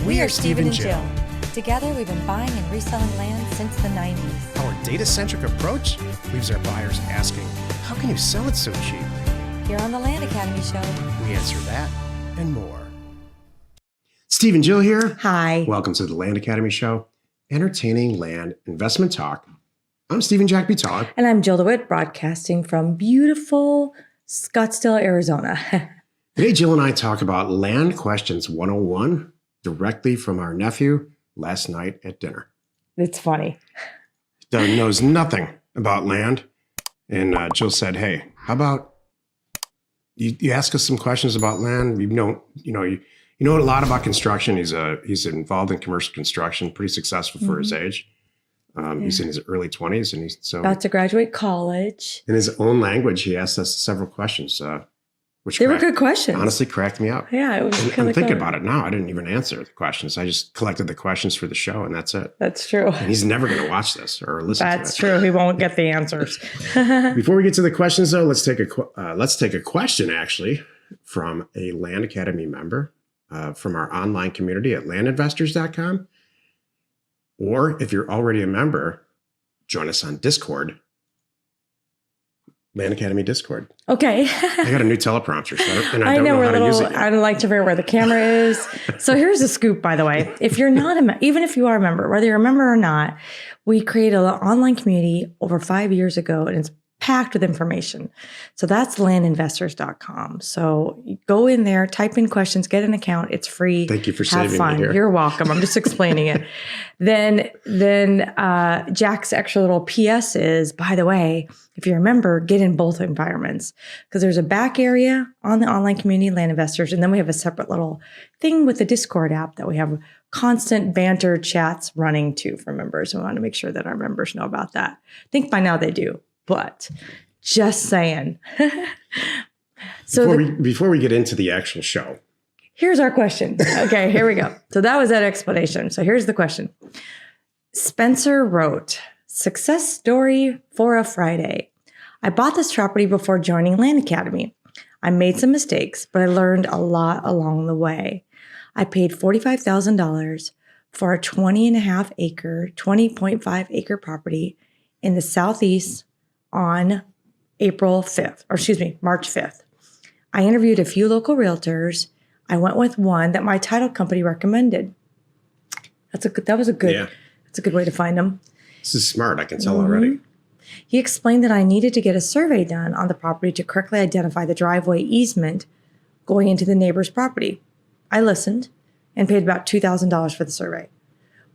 We are Steve and Jill. Together, we've been buying and reselling land since the 90s. Our data-centric approach leaves our buyers asking, how can you sell it so cheap? Here on the Land Academy Show, We answer that and more. Steve and Jill here. Hi. Welcome to the Land Academy Show, entertaining land investment talk. I'm Stephen Jack Bitog. And I'm Jill DeWitt, broadcasting from beautiful Scottsdale, Arizona. Today, Jill and I talk about Land Questions 101 directly from our nephew last night at dinner. It's funny. Doug knows nothing about land. And Jill said, hey, how about you ask us some questions about land? You know a lot about construction. He's involved in commercial construction, pretty successful for his age. He's in his early 20s, and he's about to graduate college. In his own language, he asked us several questions, which were good questions. Honestly, cracked me up. Yeah, it was. I'm thinking about it now. I didn't even answer the questions. I just collected the questions for the show, and that's it. That's true. And he's never going to watch this or listen to it. That's true. He won't get the answers. Before we get to the questions, though, let's take a question actually from a Land Academy member from our online community at landinvestors.com. Or if you're already a member, join us on Discord. Land Academy Discord. Okay. I got a new teleprompter, and I don't know how to use it yet. I don't like to figure where the camera is. So here's a scoop, by the way. If you're not even if you are a member, whether you're a member or not, we created an online community over 5 years ago, and it's packed with information. So that's landinvestors.com. So go in there, type in questions, get an account. It's free. Thank you for Have saving fun. me here. You're welcome. I'm just explaining it. Then Jack's extra little PS is, by the way, if you remember, get in both environments, because there's a back area on the online community, Land Investors, and then we have a separate little thing with the Discord app that we have constant banter chats running to for members. We want to make sure that our members know about that. I think by now they do. But just saying. Before we get into the actual show, here's our question. Okay, here we go. So that was that explanation. So here's the question. Spencer wrote, success story for a Friday. I bought this property before joining Land Academy. I made some mistakes, but I learned a lot along the way. I paid $45,000 for a 20.5 acre property in the Southeast on March 5th. I interviewed a few local realtors. I went with one that my title company recommended. That's a good way to find them. This is smart. I can tell already. He explained that I needed to get a survey done on the property to correctly identify the driveway easement going into the neighbor's property. I listened and paid about $2,000 for the survey.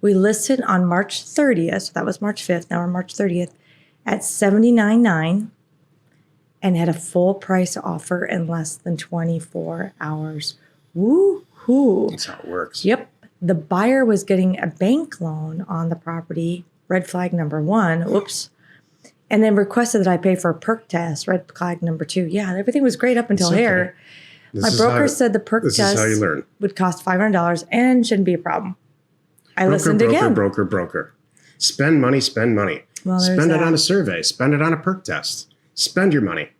We listed on March 30th, so that was March 5th, now we're March 30th, at $79,900 and had a full price offer in less than 24 hours. Woo-hoo. That's how it works. Yep. The buyer was getting a bank loan on the property, red flag number 1, oops, and then requested that I pay for a perk test, red flag number 2. Yeah, everything was great up until here. My broker said the perk test would cost $500 and shouldn't be a problem. I listened again. Broker. Spend money. Well, spend it on a survey. Spend it on a perk test. Spend your money.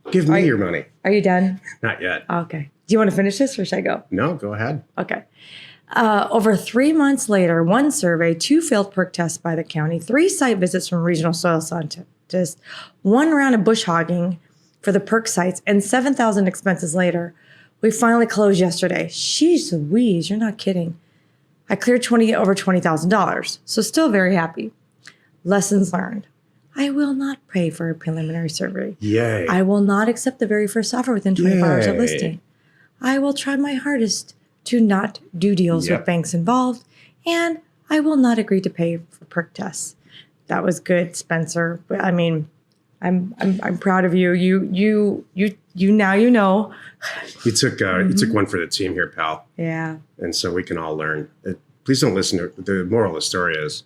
Give me your money. Are you done? Not yet. Okay. Do you want to finish this or should I go? No, go ahead. Okay. Over 3 months later, 1 survey, 2 failed perk tests by the county, 3 site visits from regional soil scientists, 1 round of bush hogging for the perk sites, and $7,000 expenses later, we finally closed yesterday. Jeez Louise, you're not kidding. I cleared over $20,000, so still very happy. Lessons learned. I will not pay for a preliminary survey. Yay. I will not accept the very first offer within 24 hours of listing. I will try my hardest to not do deals with banks involved, and I will not agree to pay for perk tests. That was good, Spencer. I mean, I'm proud of you. You now you know. You took one for the team here, pal. Yeah. And so we can all learn. Please don't listen to the moral of the story is.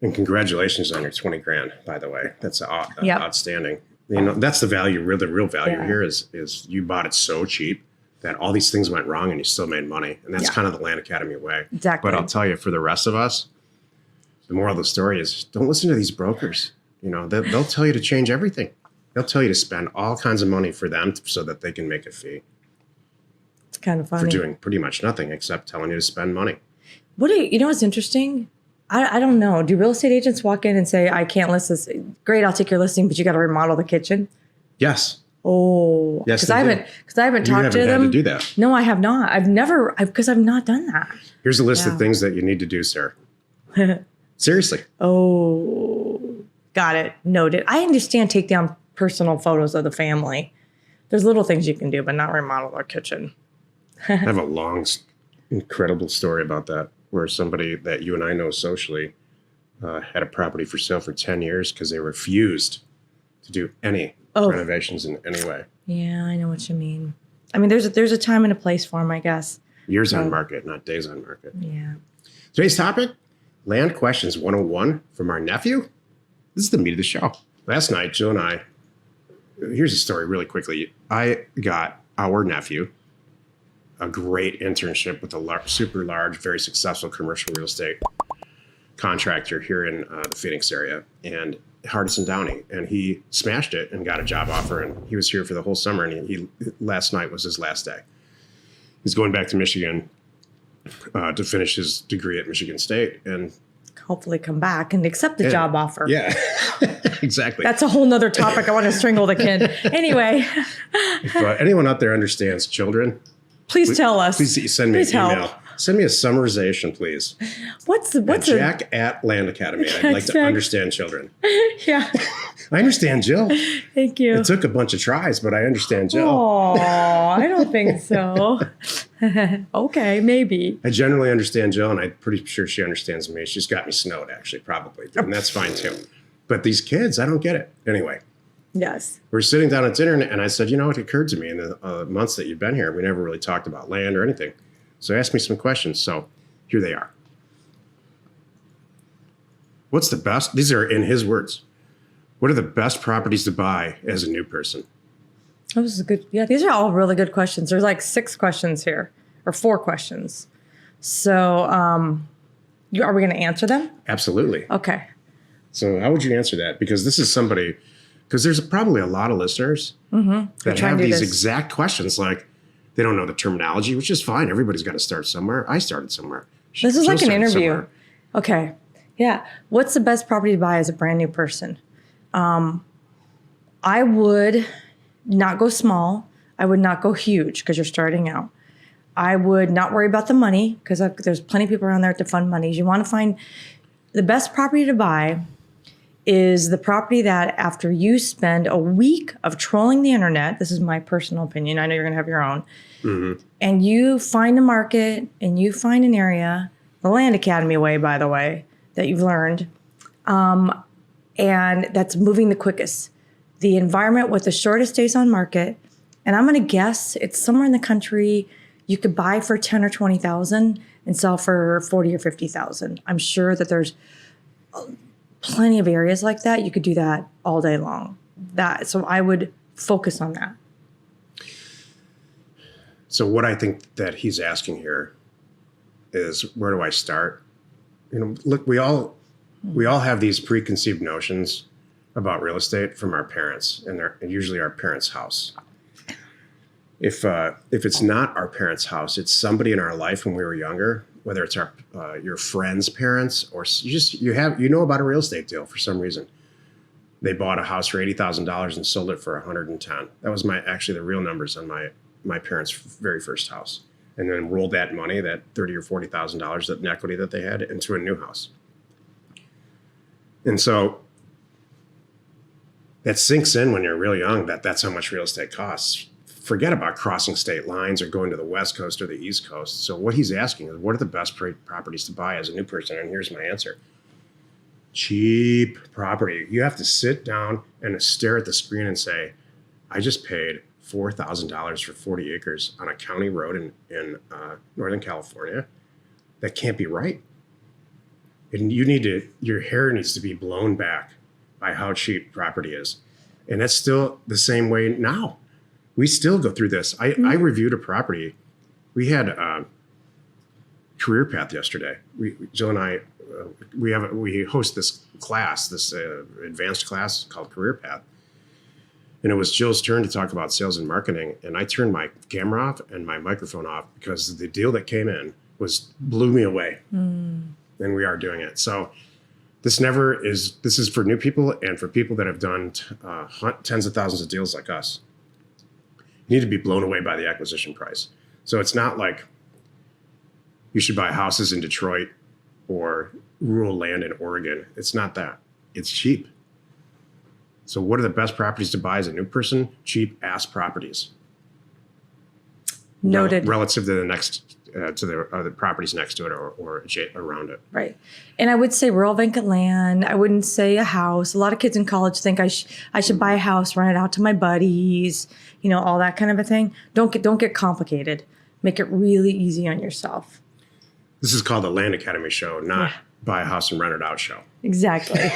And congratulations on your 20 grand, by the way. That's outstanding. You know, that's the value. The real value here is you bought it so cheap that all these things went wrong and you still made money. And that's kind of the Land Academy way. Exactly. But I'll tell you, for the rest of us, the moral of the story is don't listen to these brokers. You know, they'll tell you to change everything. They'll tell you to spend all kinds of money for them so that they can make a fee. kind of funny. For doing pretty much nothing except telling you to spend money. You know what's interesting? I don't know. Do real estate agents walk in and say, I can't list this? Great, I'll take your listing, but you got to remodel the kitchen? Yes. Oh, yes, because I haven't talked to them. You haven't had to do that. No, I have not. Because I've not done that. Here's a list of things that you need to do, sir. Seriously. Oh, got it. Noted. I understand take down personal photos of the family. There's little things you can do, but not remodel their kitchen. I have a long, incredible story about that, where somebody that you and I know socially had a property for sale for 10 years because they refused to do any renovations in any way. Yeah, I know what you mean. I mean, there's a time and a place for them, I guess. Years on market, not days on market. Yeah. Today's topic, Land Questions 101 from our nephew. This is the meat of the show. Last night, Jill and I, here's a story really quickly. I got our nephew a great internship with a super large, very successful commercial real estate contractor here in the Phoenix area, and Hardison Downey, and he smashed it and got a job offer, and he was here for the whole summer, and he last night was his last day. He's going back to Michigan to finish his degree at Michigan State and hopefully come back and accept the job offer. Yeah, exactly. That's a whole nother topic. I want to strangle the kid. Anyway. If anyone out there understands children, please tell us. Please send me an email. Send me a summarization, please. What's Jack at Land Academy. I'd like to understand children. Yeah. I understand Jill. Thank you. It took a bunch of tries, but I understand Jill. Oh, I don't think so. Okay, maybe. I generally understand Jill, and I'm pretty sure she understands me. She's got me snowed, actually, probably. And that's fine, too. But these kids, I don't get it. Anyway. Yes. We're sitting down at dinner, and I said, you know, it occurred to me in the months that you've been here, we never really talked about land or anything. So ask me some questions. So here they are. What's the best? These are in his words. What are the best properties to buy as a new person? That was good. Yeah, these are all really good questions. There's like 6 questions here, or 4 questions. So are we going to answer them? Absolutely. Okay. So how would you answer that? Because this is somebody, because there's probably a lot of listeners that have these exact questions, like they don't know the terminology, which is fine. Everybody's got to start somewhere. I started somewhere. This is like an interview. Somewhere. Okay. Yeah. What's the best property to buy as a brand new person? I would not go small. I would not go huge because you're starting out. I would not worry about the money because there's plenty of people around there to fund money. You want to find the best property to buy is the property that after you spend a week of trolling the internet, this is my personal opinion, I know you're going to have your own, and you find a market and you find an area, the Land Academy way, by the way, that you've learned, and that's moving the quickest. The environment with the shortest days on market, and I'm going to guess it's somewhere in the country you could buy for 10 or 20,000 and sell for 40 or 50,000. I'm sure that there's plenty of areas like that. You could do that all day long. So I would focus on that. So what I think that he's asking here is, where do I start? You know, look, we all have these preconceived notions about real estate from our parents, and usually our parents' house. If it's not our parents' house, it's somebody in our life when we were younger, whether it's your friend's parents, or you know about a real estate deal for some reason. They bought a house for $80,000 and sold it for $110,000. That was the real numbers on my parents' very first house, and then rolled that money, that $30,000 or $40,000, that equity that they had, into a new house. And so that sinks in when you're really young, that's how much real estate costs. Forget about crossing state lines or going to the West Coast or the East Coast. So what he's asking is, what are the best properties to buy as a new person? And here's my answer. Cheap property. You have to sit down and stare at the screen and say, I just paid $4,000 for 40 acres on a county road in Northern California. That can't be right. And your hair needs to be blown back by how cheap property is. And that's still the same way now. We still go through this. I reviewed a property. We had a career path yesterday. Jill and I, we host this class, this advanced class called Career Path. And it was Jill's turn to talk about sales and marketing. And I turned my camera off and my microphone off because the deal that came in blew me away. And we are doing it. So this is for new people and for people that have done tens of thousands of deals like us. You need to be blown away by the acquisition price. So it's not like you should buy houses in Detroit or rural land in Oregon. It's not that. It's cheap. So what are the best properties to buy as a new person? Cheap ass properties. Noted. Relative to the next, to the other properties next to it or around it. Right. And I would say rural vacant land. I wouldn't say a house. A lot of kids in college think I should buy a house, rent it out to my buddies, all that kind of a thing. Don't get complicated. Make it really easy on yourself. This is called the Land Academy show, not buy a house and rent it out show. Exactly.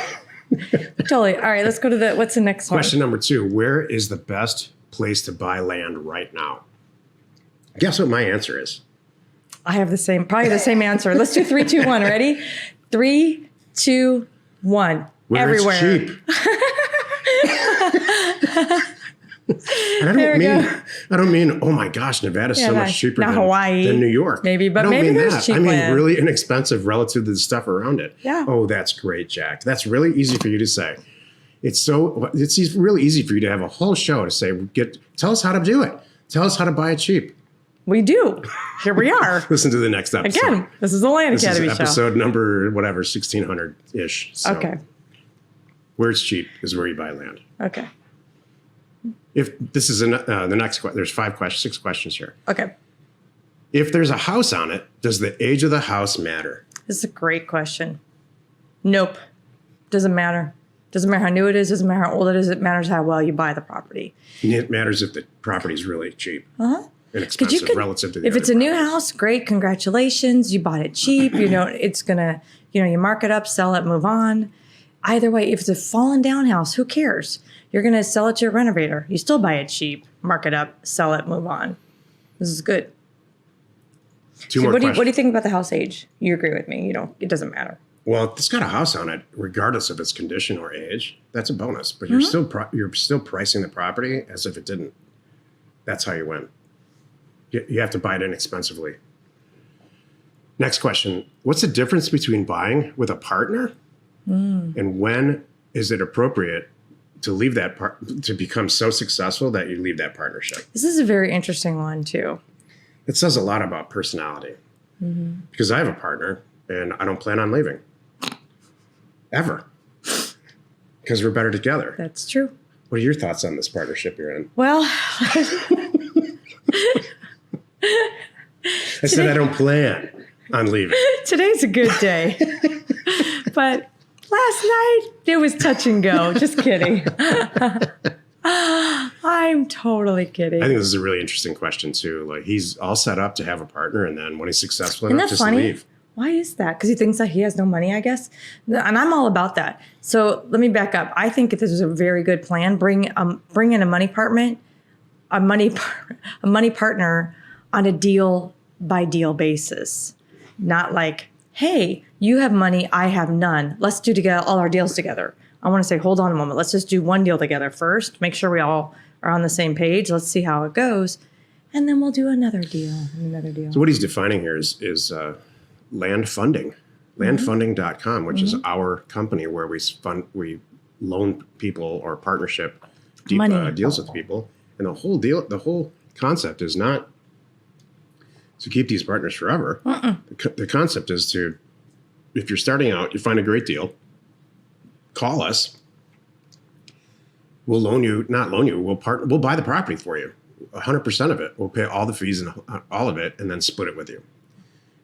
Totally. All right, let's go to what's the next one? Question number 2. Where is the best place to buy land right now? Guess what my answer is? I have probably the same answer. Let's do 3, 2, 1. Ready? 3, 2, 1. Where everywhere. It's cheap. I don't mean, oh my gosh, Nevada's so much cheaper than Hawaii, than New York. Maybe, but I don't maybe mean there's that. cheap I mean land. really inexpensive relative to the stuff around it. Yeah. Oh, that's great, Jack. That's really easy for you to say. It's really easy for you to have a whole show to say, tell us how to do it. Tell us how to buy it cheap. We do. Here we are. Listen to the next episode. Again, this is the Land Academy show. Episode number, 1600-ish. So okay. Where it's cheap is where you buy land. Okay. If this is the next question, there's 6 questions here. Okay. If there's a house on it, does the age of the house matter? This is a great question. Nope. Doesn't matter. Doesn't matter how new it is. Doesn't matter how old it is. It matters how well you buy the property. It matters if the property is really cheap. Inexpensive relative to the if other it's a new properties. house, great. Congratulations. You bought it cheap. It's going to, you mark it up, sell it, move on. Either way, if it's a fallen down house, who cares? You're going to sell it to a renovator. You still buy it cheap, mark it up, sell it, move on. This is good. Two more questions. What do you think about the house age? You agree with me. It doesn't matter. Well, if it's got a house on it, regardless of its condition or age, that's a bonus. But you're still pricing the property as if it didn't. That's how you win. You have to buy it inexpensively. Next question. What's the difference between buying with a partner and when is it appropriate to leave to become so successful that you leave that partnership? This is a very interesting one too. It says a lot about personality because I have a partner and I don't plan on leaving ever because we're better together. That's true. What are your thoughts on this partnership you're in? Well, I said I don't plan on leaving. Today's a good day. But last night, it was touch and go. Just kidding. I'm totally kidding. I think this is a really interesting question, too. Like, he's all set up to have a partner, and then when he's successful Isn't enough, that just funny? leave. Why is that? Because he thinks that he has no money, I guess. And I'm all about that. So let me back up. I think this is a very good plan. Bring in a money partner on a deal by deal basis. Not like, hey, you have money, I have none. Let's do together all our deals together. I want to say, hold on a moment. Let's just do one deal together first. Make sure we all are on the same page. Let's see how it goes. And then we'll do another deal and another deal. So what he's defining here is land funding, landfunding.com, which is our company where we loan people or partnership deals with people. And the whole concept is not to keep these partners forever. The concept is to, if you're starting out, you find a great deal, call us. We'll we'll buy the property for you, 100% of it. We'll pay all the fees and all of it, and then split it with you.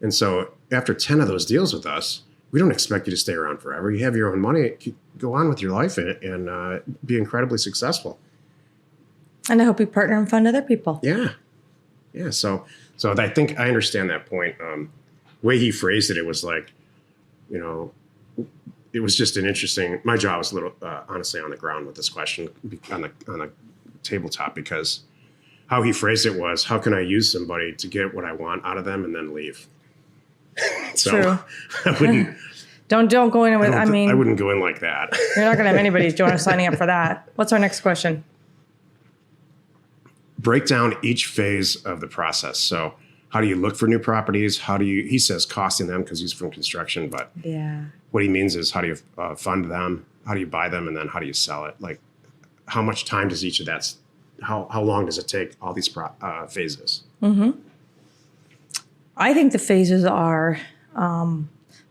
And so after 10 of those deals with us, we don't expect you to stay around forever. You have your own money, go on with your life and be incredibly successful. And I hope you partner and fund other people. Yeah. Yeah. So I think I understand that point. The way he phrased it, it was like, it was just an interesting, my jaw was a little, honestly, on the ground with this question on the tabletop, because how he phrased it was, how can I use somebody to get what I want out of them and then leave? So true. I wouldn't. Don't go in with, I wouldn't go in like that. You're not going to have anybody signing up for that. What's our next question? break down each phase of the process. So how do you look for new properties? He says costing them because he's from construction, but what he means is how do you fund them? How do you buy them? And then how do you sell it? Like how much time does each of that's, how long does it take all these phases? Mm-hmm. I think the phases are,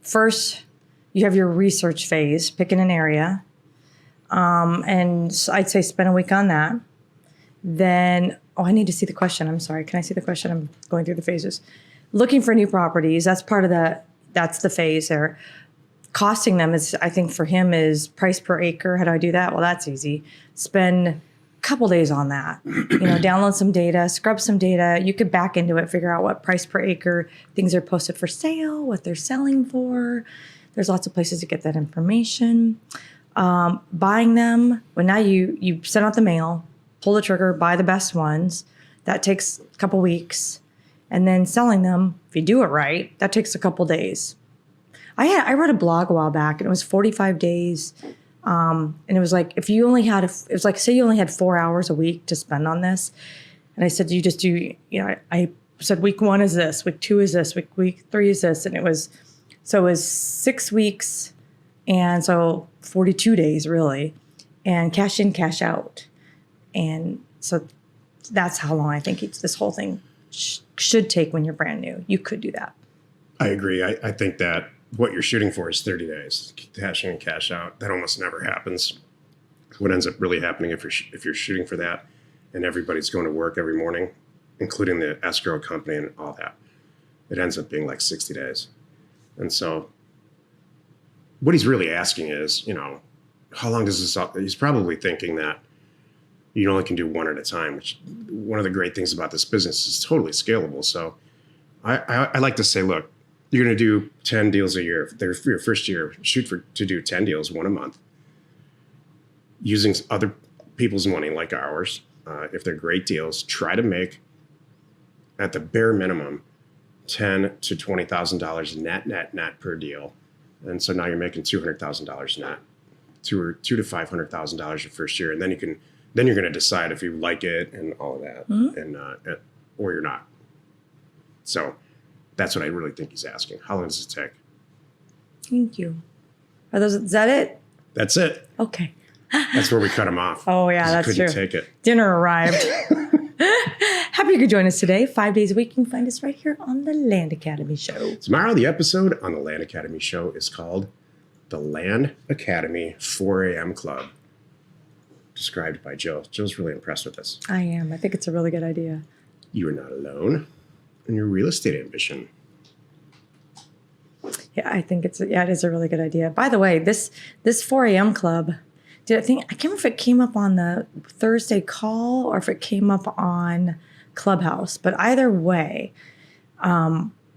first, you have your research phase, picking an area. And I'd say spend a week on that. Then, I need to see the question. I'm sorry. Can I see the question? I'm going through the phases. Looking for new properties. That's part of that's the phase there. Costing them is, I think for him, is price per acre. How do I do that? Well, that's easy. Spend a couple days on that. Download some data, scrub some data. You could back into it, figure out what price per acre things are posted for sale, what they're selling for. There's lots of places to get that information. Buying them, well, now you send out the mail, pull the trigger, buy the best ones. That takes a couple weeks. And then selling them, if you do it right, that takes a couple days. I read a blog a while back, and it was 45 days. And it was like, if you only had, say you only had 4 hours a week to spend on this. And I said, you just do, I said, week 1 is this, week 2 is this, week 3 is this. And it was 6 weeks. And so 42 days really, and cash in, cash out. And so that's how long I think this whole thing should take when you're brand new. You could do that. I agree. I think that what you're shooting for is 30 days, cash in, cash out. That almost never happens. What ends up really happening if you're shooting for that and everybody's going to work every morning, including the escrow company and all that, it ends up being like 60 days. And so what he's really asking is, how long does this, he's probably thinking that you only can do one at a time, which one of the great things about this business is totally scalable. So I like to say, look, you're going to do 10 deals a year. For your first year, shoot to do 10 deals, 1 a month, using other people's money like ours. If they're great deals, try to make at the bare minimum $10,000 to $20,000 net per deal. And so now you're making $200,000 net, $200,000 to $500,000 your first year, and then you're going to decide if you like it and all of that, and or you're not. So that's what I really think he's asking. How long does it take? Thank you. Is that it? That's it. Okay. That's where we cut him off. Oh yeah, that's true. Couldn't take it. Dinner arrived. Happy you could join us today. 5 days a week. You can find us right here on the Land Academy Show. Tomorrow, the episode on the Land Academy Show is called The Land Academy 4 a.m. Club, described by Jill. Jill's really impressed with this. I am. I think it's a really good idea. You are not alone in your real estate ambition. Yeah, I think it is a really good idea. By the way, this 4 a.m. club, I can't remember if it came up on the Thursday call or if it came up on Clubhouse, but either way,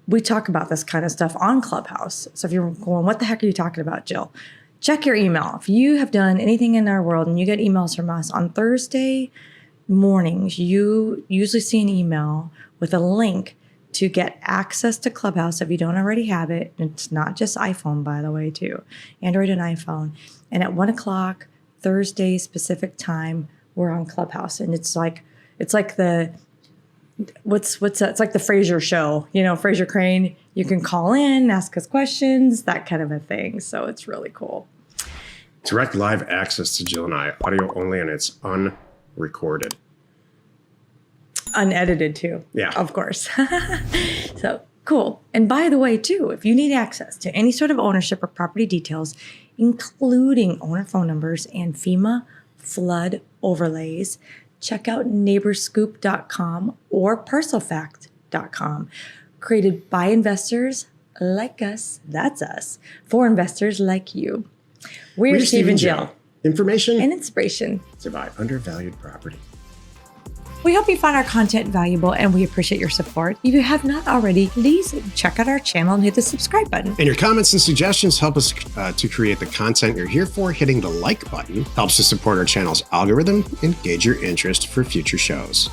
we talk about this kind of stuff on Clubhouse. So if you're going, what the heck are you talking about, Jill? Check your email. If you have done anything in our world and you get emails from us on Thursday mornings, you usually see an email with a link to get access to Clubhouse if you don't already have it. It's not just iPhone, by the way, too. Android and iPhone. And at 1 o'clock Thursday specific time, we're on Clubhouse. And it's like the what's that? It's like the Frasier show, Frasier Crane. You can call in, ask us questions, that kind of a thing. So it's really cool. Direct live access to Jill and I, audio only, and it's unrecorded. Unedited too. Yeah. Of course. So cool. And by the way, too, if you need access to any sort of ownership or property details, including owner phone numbers and FEMA flood overlays, check out neighborscoop.com or parcelfact.com. Created by investors like us, that's us, for investors like you. We're Steve and Jill. Information and inspiration to buy undervalued property. We hope you found our content valuable and we appreciate your support. If you have not already, please check out our channel and hit the subscribe button. And your comments and suggestions help us to create the content you're here for. Hitting the like button helps to support our channel's algorithm and gauge your interest for future shows.